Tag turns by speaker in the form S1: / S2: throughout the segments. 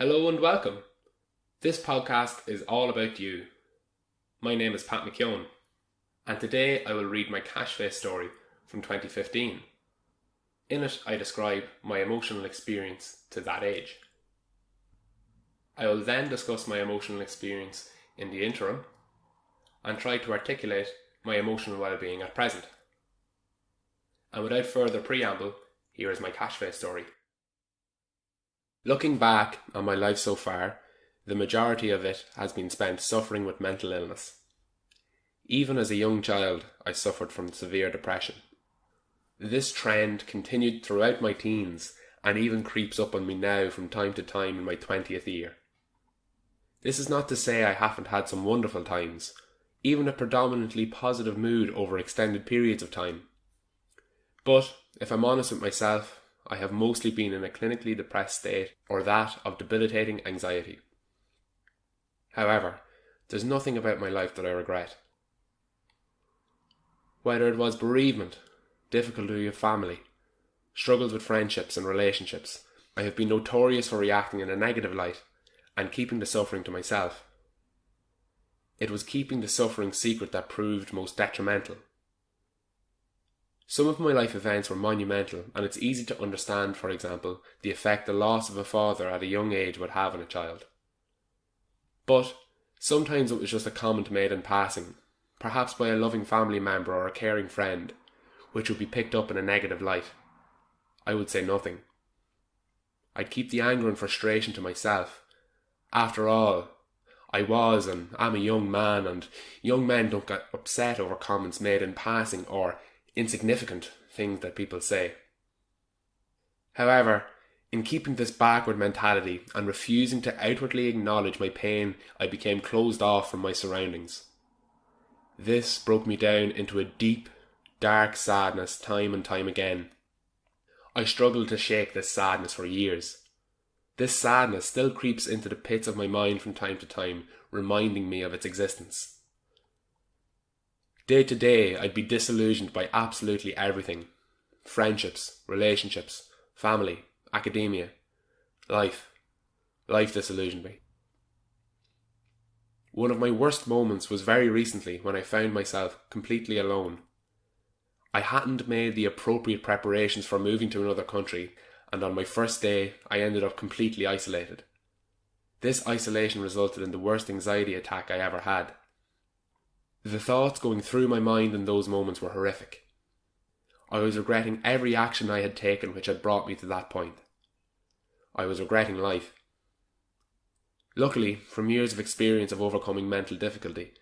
S1: Hello and welcome. This podcast is all about you. My name is Pat Mc Keown, and today I will read my Cashface Story from 2015. In it, I describe my emotional experience to that age. I will then discuss my emotional experience in the interim and try to articulate my emotional well-being at present. And without further preamble, here is my Cashface story. Looking back on my life so far, the majority of it has been spent suffering with mental illness. Even as a young child, I suffered from severe depression. This trend continued throughout my teens and even creeps up on me now from time to time in my 20th year. This is not to say I haven't had some wonderful times, even a predominantly positive mood over extended periods of time. But, if I'm honest with myself, I have mostly been in a clinically depressed state or that of debilitating anxiety. However, there's nothing about my life that I regret. Whether it was bereavement, difficulty with family, struggles with friendships and relationships, I have been notorious for reacting in a negative light and keeping the suffering to myself. It was keeping the suffering secret that proved most detrimental. Some of my life events were monumental, and it's easy to understand, for example, the effect the loss of a father at a young age would have on a child. But sometimes it was just a comment made in passing, perhaps by a loving family member or a caring friend, which would be picked up in a negative light. I would say nothing. I'd keep the anger and frustration to myself. After all, I was and am a young man, and young men don't get upset over comments made in passing or insignificant things that people say. However, in keeping this backward mentality and refusing to outwardly acknowledge my pain, I became closed off from my surroundings. This broke me down into a deep, dark sadness time and time again. I struggled to shake this sadness for years. This sadness still creeps into the pits of my mind from time to time, reminding me of its existence. Day to day, I'd be disillusioned by absolutely everything. Friendships, relationships, family, academia, life. Life disillusioned me. One of my worst moments was very recently when I found myself completely alone. I hadn't made the appropriate preparations for moving to another country, and on my first day, I ended up completely isolated. This isolation resulted in the worst anxiety attack I ever had. The thoughts going through my mind in those moments were horrific. I was regretting every action I had taken which had brought me to that point. I was regretting life. Luckily, from years of experience of overcoming mental difficulty,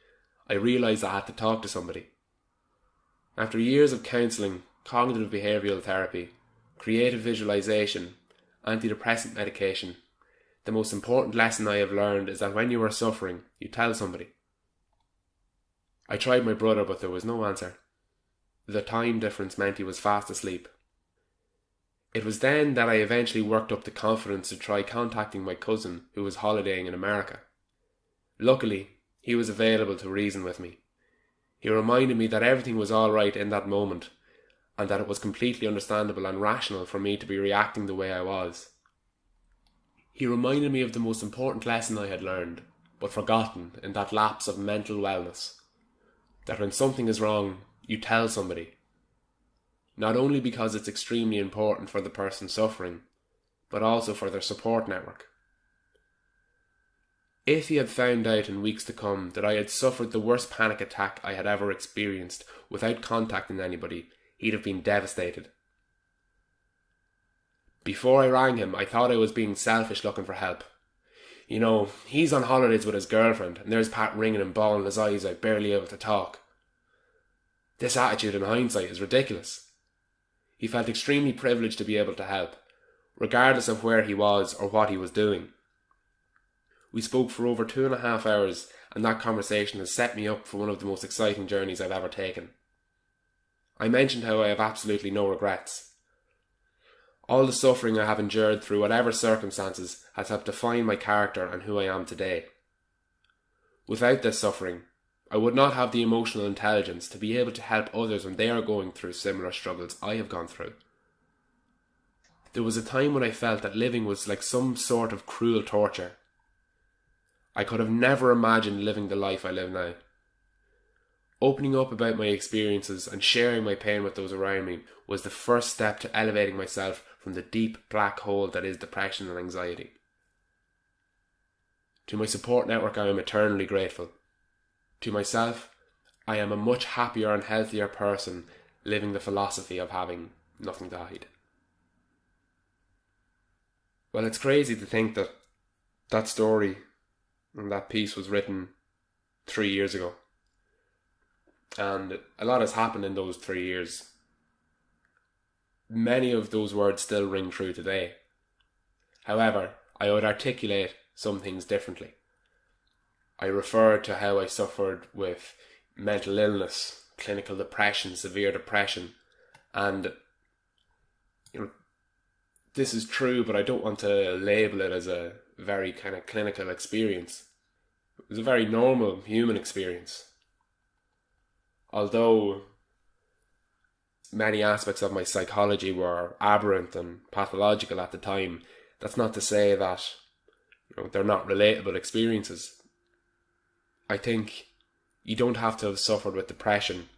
S1: I realised I had to talk to somebody. After years of counselling, cognitive behavioural therapy, creative visualisation, antidepressant medication, the most important lesson I have learned is that when you are suffering, you tell somebody. I tried my brother, but there was no answer. The time difference meant he was fast asleep. It was then that I eventually worked up the confidence to try contacting my cousin who was holidaying in America. Luckily, he was available to reason with me. He reminded me that everything was all right in that moment, and that it was completely understandable and rational for me to be reacting the way I was. He reminded me of the most important lesson I had learned, but forgotten in that lapse of mental wellness. That when something is wrong, you tell somebody. Not only because it's extremely important for the person suffering, but also for their support network. If he had found out in weeks to come that I had suffered the worst panic attack I had ever experienced without contacting anybody, he'd have been devastated. Before I rang him, I thought I was being selfish looking for help. You know, he's on holidays with his girlfriend, and there's Pat ringing and bawling his eyes out, barely able to talk. This attitude in hindsight is ridiculous. He felt extremely privileged to be able to help, regardless of where he was or what he was doing. We spoke for over 2.5 hours, and that conversation has set me up for one of the most exciting journeys I've ever taken. I mentioned how I have absolutely no regrets. All the suffering I have endured through whatever circumstances has helped define my character and who I am today. Without this suffering, I would not have the emotional intelligence to be able to help others when they are going through similar struggles I have gone through. There was a time when I felt that living was like some sort of cruel torture. I could have never imagined living the life I live now. Opening up about my experiences and sharing my pain with those around me was the first step to elevating myself from the deep black hole that is depression and anxiety. To my support network, I am eternally grateful. To myself, I am a much happier and healthier person living the philosophy of having nothing to hide. Well, it's crazy to think that that story and that piece was written 3 years ago. And a lot has happened in those 3 years. Many of those words still ring true today. However, I would articulate some things differently. I referred to how I suffered with mental illness, clinical depression, severe depression, and this is true, but I don't want to label it as a very kind of clinical experience. It was a very normal human experience. Although many aspects of my psychology were aberrant and pathological at the time, that's not to say that they're not relatable experiences. I think you don't have to have suffered with depression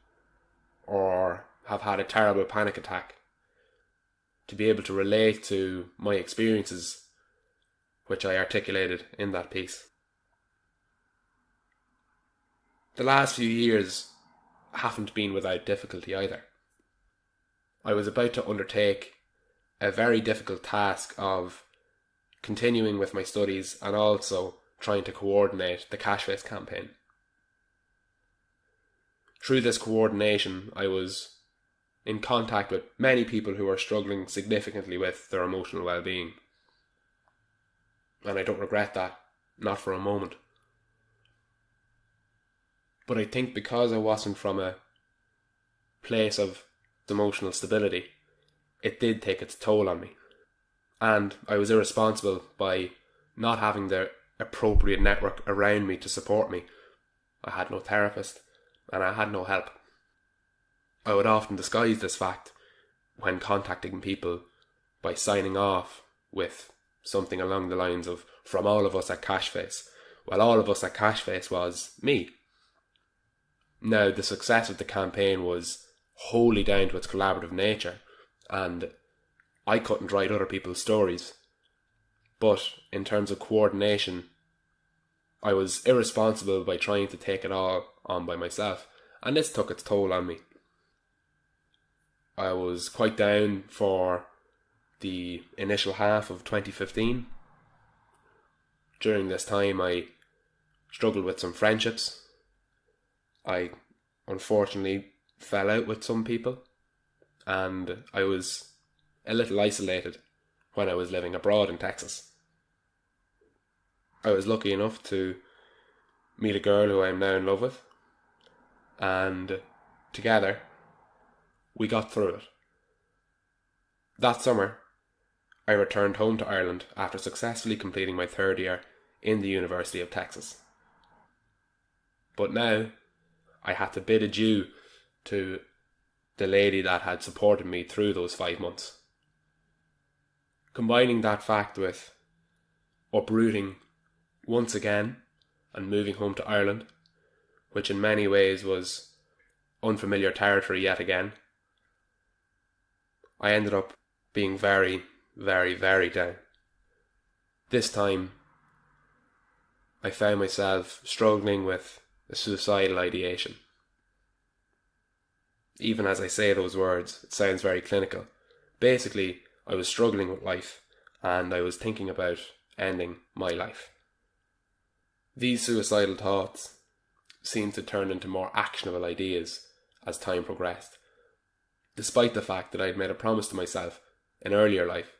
S1: or have had a terrible panic attack to be able to relate to my experiences, which I articulated in that piece. The last few years haven't been without difficulty either. I was about to undertake a very difficult task of continuing with my studies and also trying to coordinate the Cashface campaign. Through this coordination, I was in contact with many people who are struggling significantly with their emotional well-being. And I don't regret that, not for a moment. But I think because I wasn't from a place of emotional stability, it did take its toll on me. And I was irresponsible by not having the appropriate network around me to support me. I had no therapist and I had no help. I would often disguise this fact when contacting people by signing off with something along the lines of, from all of us at Cashface. Well, all of us at Cashface was me. Now, the success of the campaign was wholly down to its collaborative nature, and I couldn't write other people's stories. But in terms of coordination, I was irresponsible by trying to take it all on by myself, and this took its toll on me. I was quite down for the initial half of 2015. During this time, I struggled with some friendships. I unfortunately fell out with some people, and I was a little isolated when I was living abroad in Texas. I was lucky enough to meet a girl who I am now in love with, and together we got through it. That summer, I returned home to Ireland after successfully completing my third year in the University of Texas. But now, I had to bid adieu to the lady that had supported me through those 5 months. Combining that fact with uprooting once again and moving home to Ireland, which in many ways was unfamiliar territory yet again, I ended up being very, very, very down. This time, I found myself struggling with a suicidal ideation. Even as I say those words, it sounds very clinical. Basically, I was struggling with life and I was thinking about ending my life. These suicidal thoughts seemed to turn into more actionable ideas as time progressed, despite the fact that I had made a promise to myself in earlier life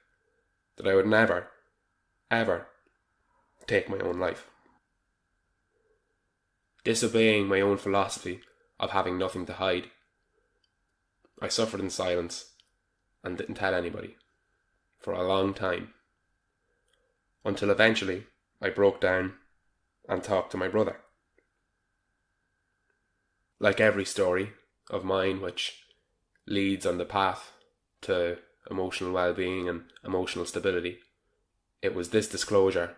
S1: that I would never, ever take my own life. Disobeying my own philosophy of having nothing to hide, I suffered in silence and didn't tell anybody for a long time, until eventually I broke down and talked to my brother. Like every story of mine which leads on the path to emotional well-being and emotional stability. It was this disclosure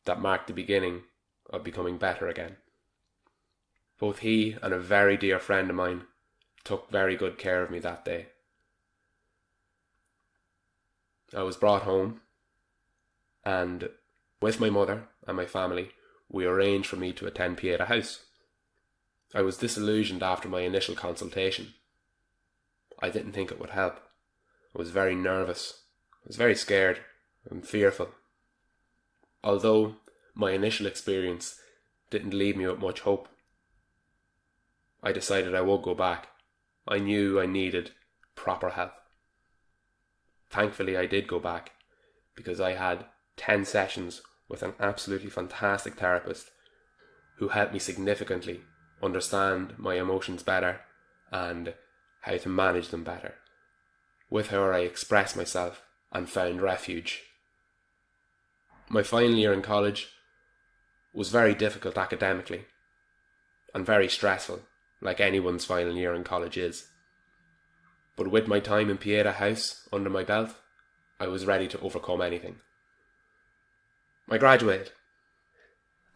S1: that marked the beginning of becoming better again. Both he and a very dear friend of mine took very good care of me that day. I was brought home, and with my mother and my family, we arranged for me to attend Pieta House. I was disillusioned after my initial consultation. I didn't think it would help. I was very nervous. I was very scared and fearful. Although my initial experience didn't leave me with much hope, I decided I would go back. I knew I needed proper help. Thankfully, I did go back because I had 10 sessions with an absolutely fantastic therapist who helped me significantly understand my emotions better and how to manage them better. With her, I expressed myself and found refuge. My final year in college was very difficult academically and very stressful, like anyone's final year in college is. But with my time in Pieta House under my belt, I was ready to overcome anything. I graduated,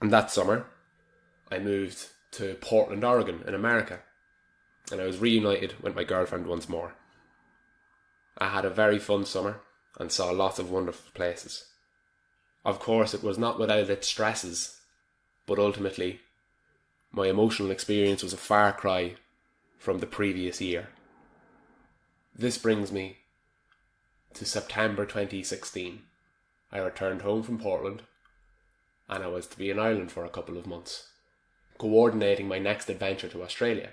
S1: and that summer I moved to Portland, Oregon in America, and I was reunited with my girlfriend once more. I had a very fun summer and saw lots of wonderful places. Of course, it was not without its stresses, but ultimately my emotional experience was a far cry from the previous year. This brings me to September 2016. I returned home from Portland and I was to be in Ireland for a couple of months, coordinating my next adventure to Australia.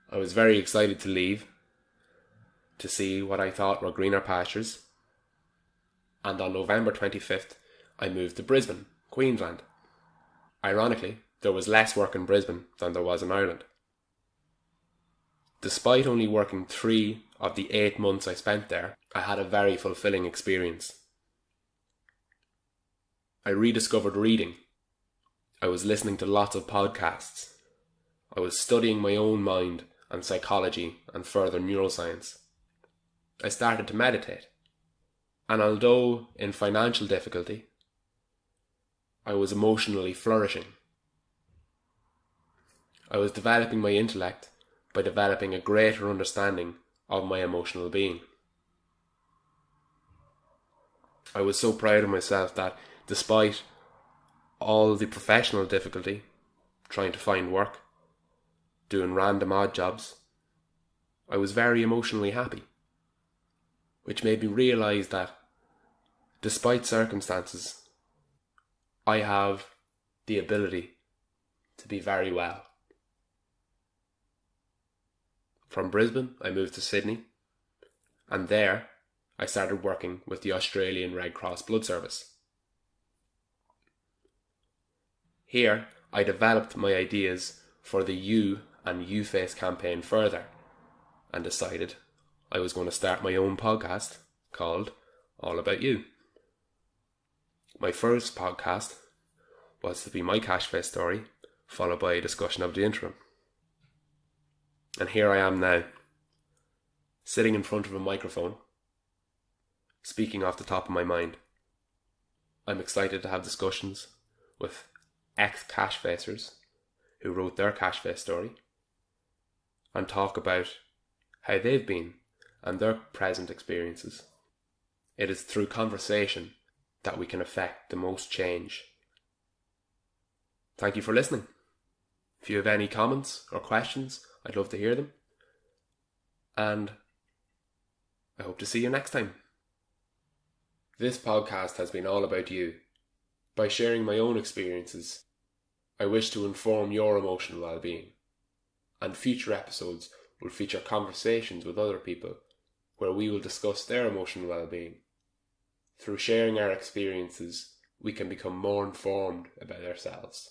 S1: I was very excited to leave, to see what I thought were greener pastures, and on November 25th I moved to Brisbane, Queensland. Ironically, there was less work in Brisbane than there was in Ireland. Despite only working 3 of the 8 months I spent there, I had a very fulfilling experience. I rediscovered reading. I was listening to lots of podcasts. I was studying my own mind and psychology and further neuroscience. I started to meditate. And although in financial difficulty, I was emotionally flourishing. I was developing my intellect by developing a greater understanding of my emotional being. I was so proud of myself that despite all the professional difficulty, trying to find work, doing random odd jobs, I was very emotionally happy, which made me realise that despite circumstances, I have the ability to be very well. From Brisbane, I moved to Sydney, and there I started working with the Australian Red Cross Blood Service. Here, I developed my ideas for the You and You Face campaign further, and decided I was going to start my own podcast called All About You. My first podcast was to be my Cashface Story, followed by a discussion of the interim. And here I am now, sitting in front of a microphone, speaking off the top of my mind. I'm excited to have discussions with ex-Cashfacers who wrote their Cashface story and talk about how they've been and their present experiences. It is through conversation that we can affect the most change. Thank you for listening. If you have any comments or questions, I'd love to hear them. And I hope to see you next time. This podcast has been all about you. By sharing my own experiences, I wish to inform your emotional well-being. And future episodes will feature conversations with other people where we will discuss their emotional well-being. Through sharing our experiences, we can become more informed about ourselves.